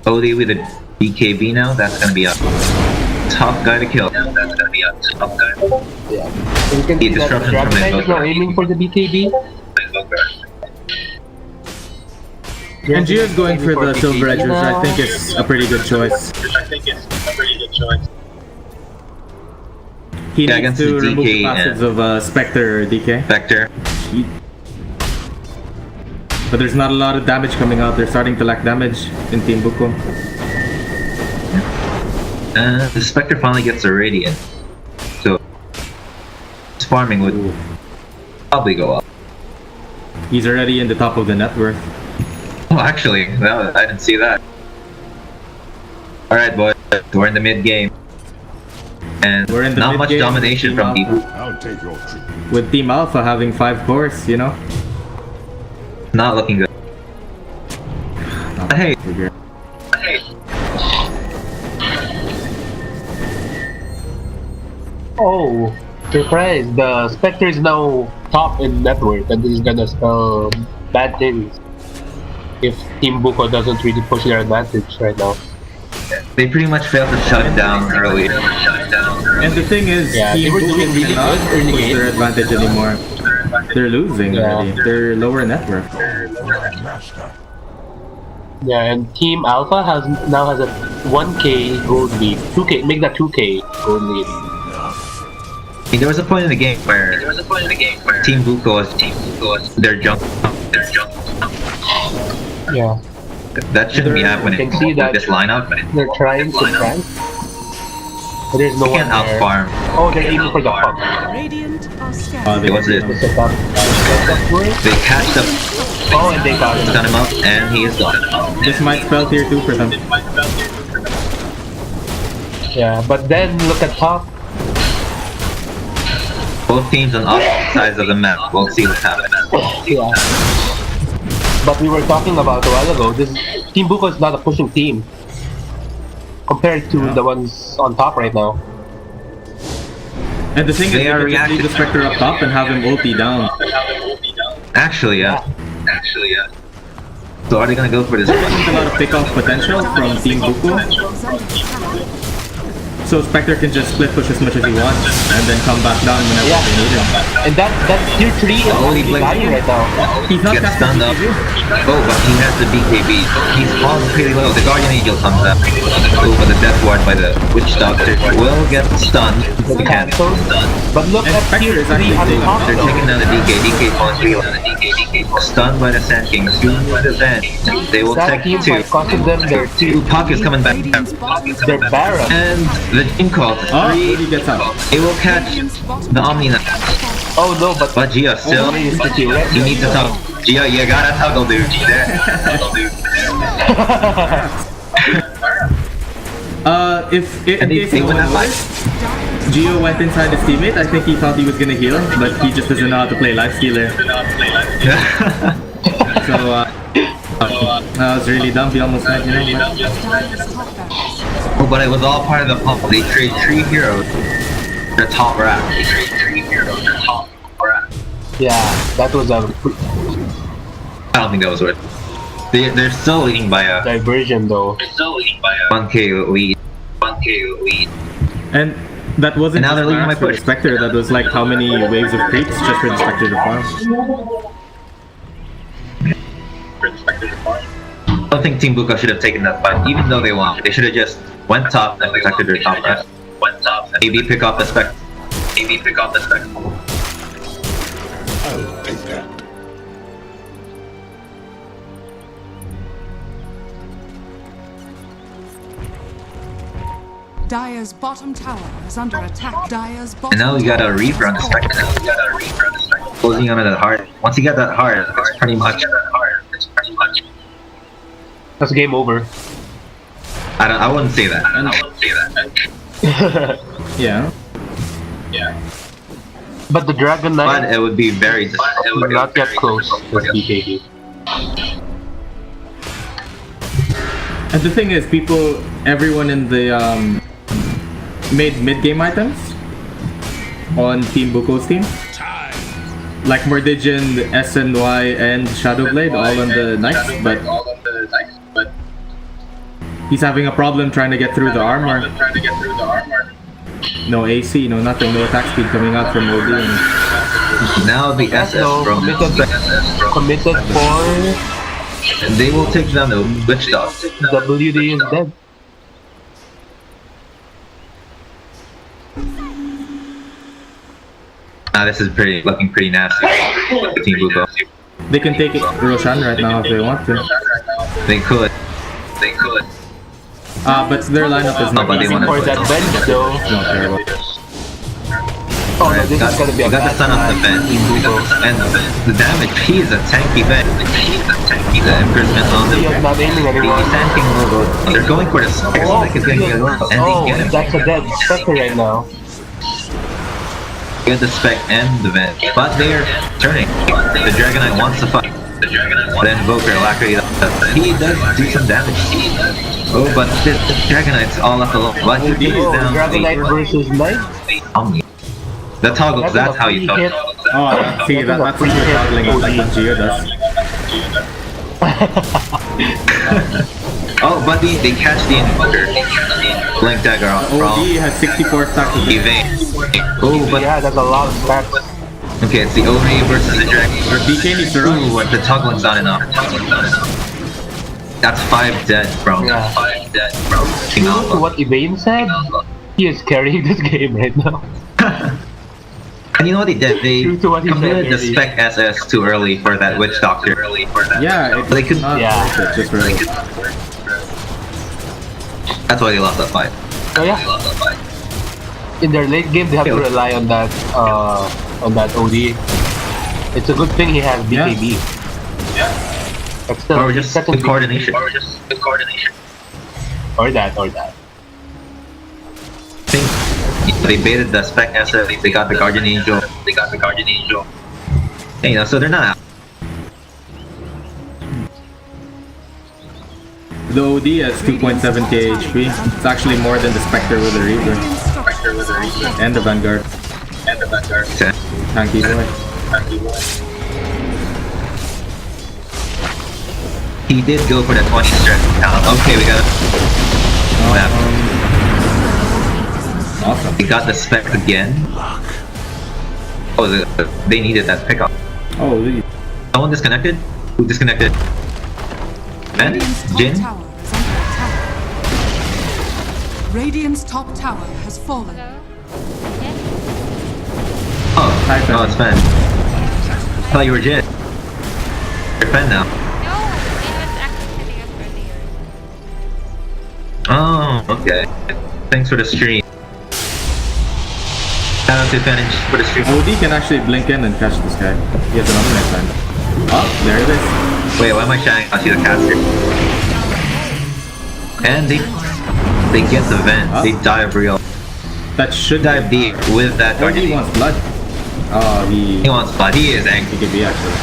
S2: OD with a BKB now, that's gonna be a tough guy to kill.
S5: Yeah. So you can
S2: The
S5: see that
S2: disruption
S5: Dragon
S2: from
S5: Knight is now
S2: Invoker.
S5: aiming for the BKB.
S3: And Gio's going for the Silver Edge, which I think is a pretty good choice. He needs
S2: against
S3: to
S2: the
S3: remove the
S2: DK
S3: passives of Spectre or DK.
S2: Vector.
S3: But there's not a lot of damage coming out. They're starting to lack damage in Team Buko.
S2: The Spectre finally gets a Radiant. So his farming would probably go up.
S3: He's already in the top of the net worth.
S2: Oh, actually, no, I didn't see that. Alright, boys, we're in the mid game. And
S3: We're in the
S2: not much
S3: mid-game
S2: domination
S3: with
S2: from
S3: Team
S2: people.
S4: I'll take your tribute.
S3: With Team Alpha having 5 cores, you know?
S2: Not looking good. But hey,
S5: Oh, surprise! The Spectre is now top in network, and this is gonna spell bad things if Team Buko doesn't really push their advantage right now.
S2: they pretty much failed to shut it down early.
S3: And the thing is,
S5: Yeah,
S3: Team
S5: they were
S3: Buko
S5: doing really
S3: cannot
S5: good early
S3: push
S5: game.
S3: their advantage anymore. They're losing
S5: Yeah.
S3: already. They're lower network.
S4: Master.
S5: Yeah, and Team Alpha now has a 1k gold lead. 2k, make that 2k gold lead.
S2: I mean, there was a point in the game where Team Buko was their junk.
S5: Yeah,
S2: That shouldn't be happening
S5: You can see
S2: with
S5: that-
S2: this lineup.
S5: they're trying to prank. But there's no
S2: They
S5: one
S2: can't
S5: there.
S2: outfarm.
S5: Oh, they're aiming for the pump.
S1: Radiant are scared.
S3: They
S2: What's it?
S5: It's a pump.
S2: They catched up,
S5: Oh, and they got
S2: stun
S5: him.
S2: him up, and he is gone.
S3: This might spell tier 2 for them.
S5: Yeah, but then look at top.
S2: Both teams on opposite sides of the map. We'll see what's happening.
S5: Yeah. But we were talking about a while ago, this Team Buko is not a pushing team compared to the ones on top right now.
S3: And the thing is,
S2: They
S3: they
S2: are
S3: could just leave the
S2: reacting.
S3: Spectre up top and have him ulti down.
S2: Actually, yeah. So are they gonna go for this
S3: There's
S2: one?
S3: a lot of pick-off potential from Team Buko. So Spectre can just split push as much as he wants and then come back down whenever
S5: Yeah.
S3: they need him.
S5: And that tier 3 is
S2: Oh, he
S5: actually
S2: blinked.
S5: dying right now.
S3: He's not
S2: Gets
S3: casting
S2: stunned up.
S3: BKB.
S2: Oh, but he has the BKB. He's falling pretty low. The Guardian Angel comes up. Oh, but the Death Ward by the Witch Doctor will get stunned.
S5: The cancel. But look
S3: And
S5: at
S3: Spectre
S5: tier
S3: is
S5: 3
S3: actually
S5: on
S3: taking-
S5: top
S2: They're
S5: though.
S2: taking down the DK falling pretty low. Stunned by the Sand King. Soon the vent. They will
S5: That
S2: take
S5: team
S2: two.
S5: might cost them their
S2: Ooh, Puck is coming back.
S1: Radiant's bottom
S5: their Baron.
S2: And the Dzin calls
S3: Oh,
S2: three.
S3: he gets out.
S2: It will catch the Omni now.
S5: Oh no, but
S2: But Gia still,
S5: Omni is pretty red.
S2: he needs to tuggle. Gia, you gotta tuggle, dude.
S3: If in
S2: And
S3: case
S2: they
S3: no
S2: win
S3: one
S2: that
S3: was,
S2: fight.
S3: Gio went inside his teammate. I think he thought he was gonna heal, but he just doesn't know how to play Lifestealer. So, that was really dumb. He almost died, you know.
S2: Oh, but it was all part of the pump. They trade 3 heroes. Their top rack.
S5: Yeah, that was a
S2: I don't think that was worth. They're still leading by a
S5: diversion though.
S2: 1k lead.
S3: And that wasn't
S2: And now they're
S3: just
S2: leaving my
S3: max for the
S2: push.
S3: Spectre. That was like how many waves of creeps just for the Spectre to farm.
S2: I don't think Team Buko should have taken that fight, even though they won. They should have just went top and protected their top rack. Maybe pick off the spec.
S4: I'll take that.
S1: Dire's bottom tower is under attack. Dire's bottom
S2: And now we got a
S1: tower
S2: Reaper on the
S1: is
S2: spec. Closing on that hard. Once you get that hard, it's pretty much.
S5: That's game over.
S2: I wouldn't say that.
S3: Yeah.
S5: But the Dragon
S2: But
S5: Knight
S2: it would be very.
S5: not yet close with BKB.
S3: And the thing is, everyone in the made mid-game items on Team Buko's team, like Mordigian, SNY, and Shadowblade, all on the knights, but he's having a problem trying to get through the armor. No AC, no nothing, no attack speed coming out from OD.
S2: Now the SS
S5: So
S2: from
S5: committed for
S2: They will take down the witch dog.
S5: WD is dead.
S2: This is looking pretty nasty. Team Buko.
S3: They can take it Roshan right now if they want to.
S2: They could.
S3: But their lineup is not
S2: but they
S3: easy.
S2: wanna
S5: For that bench though.
S3: Not terrible.
S5: Oh no, this is gonna be a
S2: got the
S5: bad
S2: sun off the
S5: match.
S2: bench.
S5: Team Buko.
S2: And the damage, he is a tanky bench. The imprisonment on
S5: He
S2: the
S5: is not aiming anymore.
S2: Sand King move. They're going for the spec.
S5: Oh,
S2: Spec is going to get low. And
S5: oh,
S2: they get him.
S5: that's a dead Spectre right now.
S2: Get the spec and the vent. But they're turning. The Dragonite wants to fight. But Invoker, luckily, he does do some damage. Oh, but the Dragonite's all up alone. But he is
S5: Oh,
S2: down.
S5: Dragonite versus Knight?
S2: Omni. The toggles, that's how you
S5: hit.
S2: talk.
S3: Oh, see, that's what we're toggling it like what Geo does.
S2: Oh, but they catch the Invoker. Blink Dagger off.
S3: OD has 64 stacks of
S2: Evade. Oh, but
S5: Yeah, that's a lot of stacks.
S2: okay, it's the Ori versus the Dragon.
S3: DK needs to run.
S2: Ooh, but the toggling's not enough. That's 5 dead, bro.
S5: Yeah.
S2: 5 dead, bro. King
S5: To
S2: Alpha.
S5: what Evane said, he is carrying this game right now.
S2: And you know what they did? They
S5: True to what he
S2: completed
S5: said,
S2: the
S5: really.
S2: spec SS too early for that Witch Doctor.
S3: Yeah, it's
S2: They could-
S3: not
S5: Yeah.
S3: worth it, just really.
S2: That's why they lost that fight.
S5: So yeah, in their late game, they have to rely on that OD. It's a good thing he has BKB. But still,
S2: Or just
S5: second
S2: good coordination.
S5: Or that.
S2: I think they baited the spec SS. They got the Guardian Angel. And, you know, so they're not out.
S3: The OD has 2.7k HP. It's actually more than the Spectre with the Reaper. And the Vanguard.
S2: Okay.
S3: Tanky boy.
S2: He did go for the 20 strength talent. Okay, we got it.
S3: Awesome.
S2: He got the spec again. Oh, they needed that pickup.
S3: Oh, the
S2: Someone disconnected? Who disconnected? Ben?
S1: Radiant's top
S2: Jin?
S1: tower is under attack. Radiant's top tower has fallen.
S2: Oh,
S3: Hi, Ben.
S2: oh, it's Ben. I thought you were Jin. You're Ben now.
S7: No, it was actually us earlier.
S2: Oh, okay. Thanks for the stream. Shout out to Ben for the stream.
S3: OD can actually blink in and catch this guy. He has another nice time. Oh, there it is.
S2: Wait, why am I shouting out to the caster? And they get the vent.
S3: Huh?
S2: They dive real.
S3: That should
S2: Dive deep with that
S3: OD
S2: Guardian.
S3: wants blood. Oh,
S2: He wants blood. He is angry.
S3: he could be actually.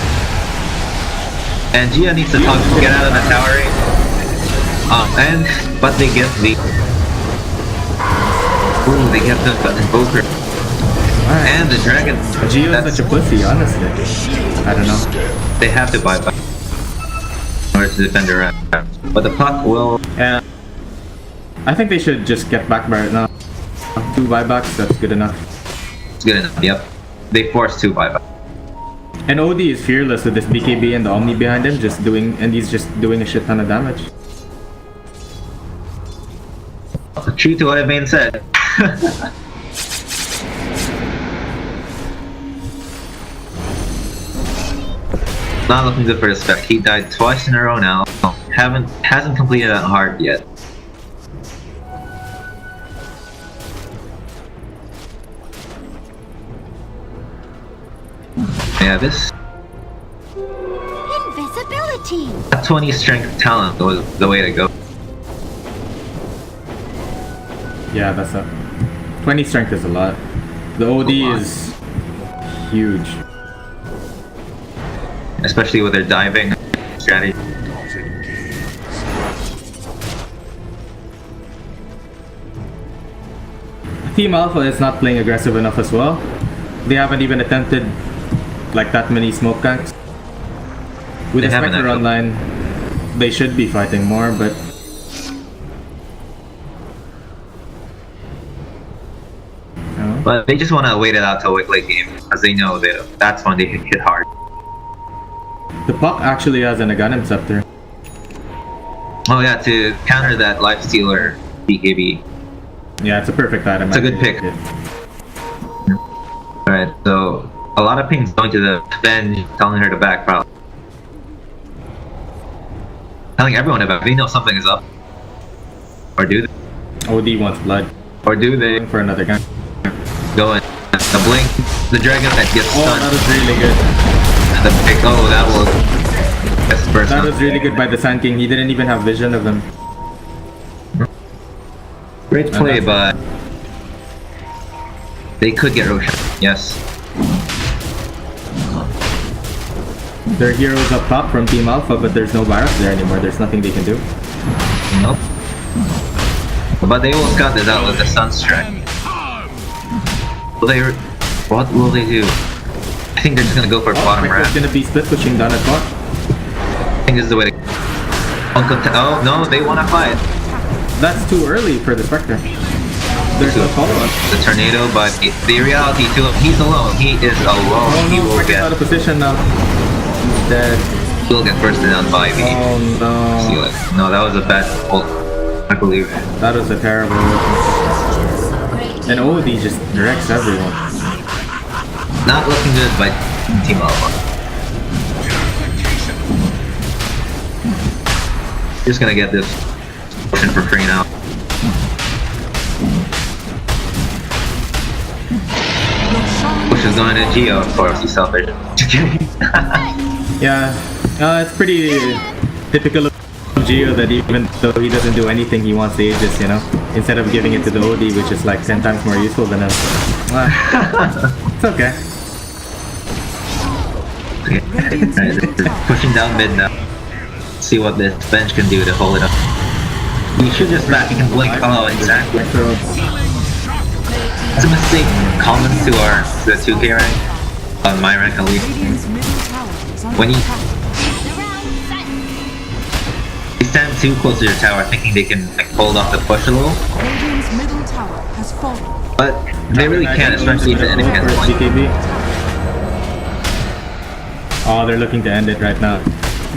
S2: And Gia needs to talk to get out of the tower range. But they get the... Ooh, they get the Invoker. And the Dragon.
S3: Gio's
S2: That's-
S3: such a pussy, honestly. I don't know.
S2: They have to buy back. In order to defend their rank. But the puck will...
S3: And I think they should just get back by right now. 2 buybacks, that's good enough.
S2: It's good enough, yep. They forced 2 buyback.
S3: And OD is fearless with this BKB and the Omni behind him, he's just doing a shit ton of damage.
S2: True to what Evane said. Not looking good for the spec. He died twice in a row now. Hasn't completed that hard yet. Yeah, this
S6: Invisibility.
S2: 20 strength talent was the way to go.
S3: Yeah, that's a 20 strength is a lot. The OD is huge.
S2: Especially with their diving strategy.
S3: Team Alpha is not playing aggressive enough as well. They haven't even attempted like that many smoke ganks. With
S2: They
S3: the
S2: haven't
S3: Spectre
S2: actually.
S3: online, they should be fighting more, but no.
S2: But they just want to wait it out till late game, as they know that that's when they hit hard.
S3: The Puck actually has an Aghanim Scepter.
S2: Oh yeah, to counter that life stealer BKB.
S3: Yeah, it's a perfect item.
S2: It's a good pick. Alright, so a lot of pings going to the bench, telling her to back probably. Telling everyone about it. They know something is up. Or do they?
S3: OD wants blood.
S2: Or do they?
S3: Going for another gun.
S2: Go in. The blink, the dragon that gets
S3: Oh,
S2: stunned.
S3: that was really good.
S2: The pick, oh, that was... That's the first
S3: That
S2: one.
S3: was really good by the Sand King. He didn't even have vision of him.
S2: Great play,
S3: And
S2: but... They could get Roshan. Yes.
S3: Their heroes up top from Team Alpha, but there's no Varus there anymore. There's nothing they can do.
S2: Nope. But they will scout this out with the Sunstrike. What will they do? I think they're just gonna go for bottom
S3: Mikron's
S2: ramp.
S3: gonna be split pushing down at bot.
S2: I think this is the way to... Oh, no, they wanna fight.
S3: That's too early for the Spectre. There's no follow-up.
S2: The tornado, but the reality to him, he's alone. He is alone.
S3: Oh
S2: He
S3: no,
S2: will
S3: Spectre's
S2: get...
S3: out of position now. He's dead.
S2: He'll get bursted down by the...
S3: Oh no.
S2: No, that was a bad ult. I believe it.
S3: That was a terrible. And OD just directs everyone.
S2: Not looking good by Team Alpha. Just gonna get this potion for free now. Which is going to Geo, of course, he's selfish.
S3: Yeah, it's pretty typical of Geo that even though he doesn't do anything, he wants the Aegis, you know? Instead of giving it to the OD, which is like 10 times more useful than him. It's okay.
S2: Pushing down mid now. See what this bench can do to hold it up. You should just back, you can blink. Oh, exactly. It's a mistake common to the 2K rank. On my rank at least. When you stand too close to your tower thinking they can like hold off the push a little. But they really can't, especially if the enemy has one.
S3: GKB. Oh, they're looking to end it right now.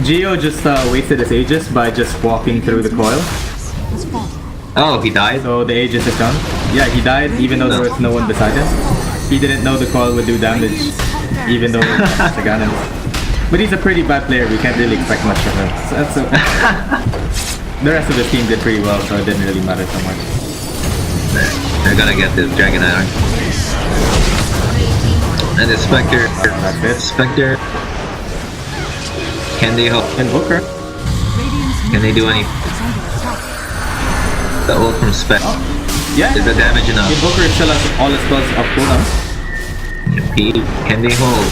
S3: Geo just wasted his Aegis by just walking through the coil.
S2: Oh, he died?
S3: So the Aegis is done. Yeah, he died even though there was no one beside him. He didn't know the coil would do damage, even though the cannon. But he's a pretty bad player, we can't really expect much from him. So that's okay. The rest of the team did pretty well, so it didn't really matter so much.
S2: They're gonna get this Dragon Iron. And the Spectre.
S3: That's it.
S2: Spectre. Can they help?
S3: And Booker.
S2: Can they do any? The ult from Spec.
S3: Yeah.
S2: Is the damage enough?
S3: Yeah, Booker still has all his spells up cooldown.
S2: Can they hold?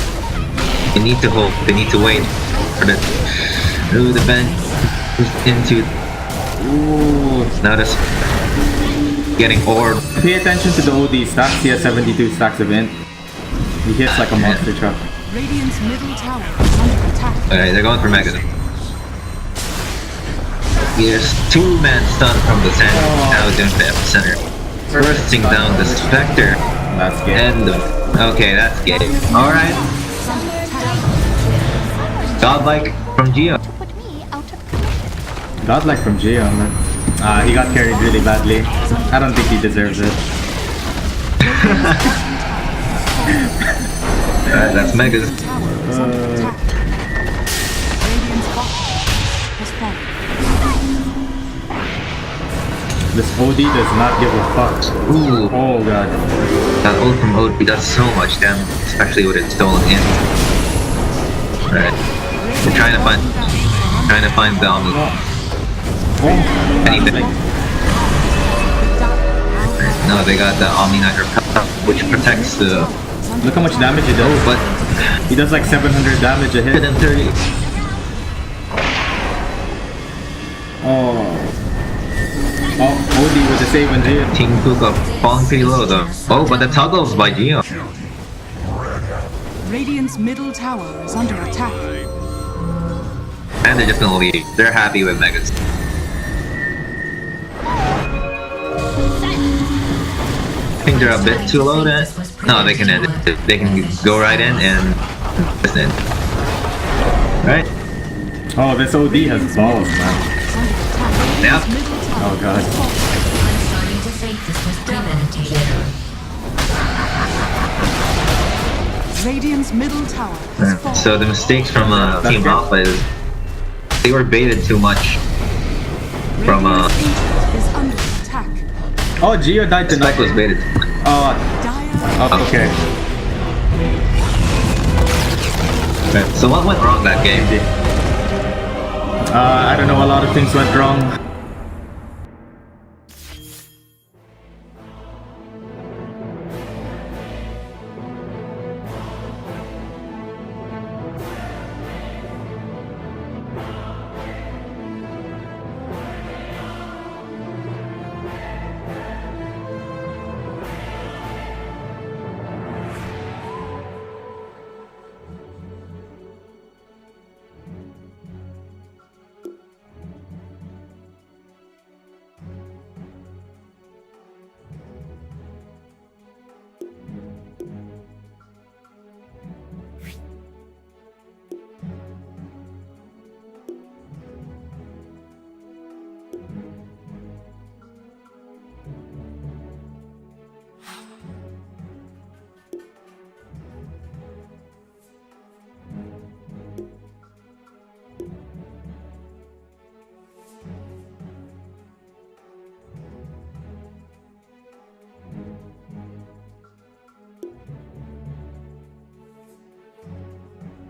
S2: They need to hold. They need to wait for the... Ooh, the bench into...
S3: Ooh.
S2: Now this... Getting orb.
S3: Pay attention to the OD stacks. He has 72 stacks of int. He hits like a monster truck.
S1: Radiant's middle tower is under attack.
S2: Alright, they're going for Mega. Here's 2-man stun from the center. Now doing the epicenter. Bursting down the Spectre.
S3: That's good.
S2: And the... Okay, that's gay. Alright. Godlike from Geo.
S6: Put me out of commission.
S3: Godlike from Geo, man. He got carried really badly. I don't think he deserves it.
S2: Alright, that's Megas.
S3: This OD does not give a fuck.
S2: Ooh.
S3: Oh god.
S2: That ult from OD does so much damage, especially with it stolen in. Alright. We're trying to find Balmy. Anything. No, they got the Omni Knight Repel, which protects the...
S3: Look how much damage he does.
S2: But...
S3: He does like 700 damage a hit.
S2: 130.
S3: Oh, OD with the save on Geo.
S2: Team Buko falling pretty low though. Oh, but the toggles by Geo.
S1: Radiant's middle tower is under attack.
S2: And they're just gonna leave. They're happy with Megas. I think they're a bit too low then. No, they can end it. They can go right in and just end. Right?
S3: Oh, this OD has balls, man.
S2: Yep.
S3: Oh god.
S8: I'm starting to think this was premeditated.
S1: Radiant's middle tower has fallen.
S2: So the mistakes from Team
S3: good.
S2: Alpha is they were baited too much from
S1: Radiant's ancient is under attack.
S3: Oh, Gio died
S2: the spike
S3: tonight.
S2: was baited.
S3: Oh,
S1: Dire
S3: okay.
S2: So what went wrong that game?
S3: I don't know, a lot of things went wrong.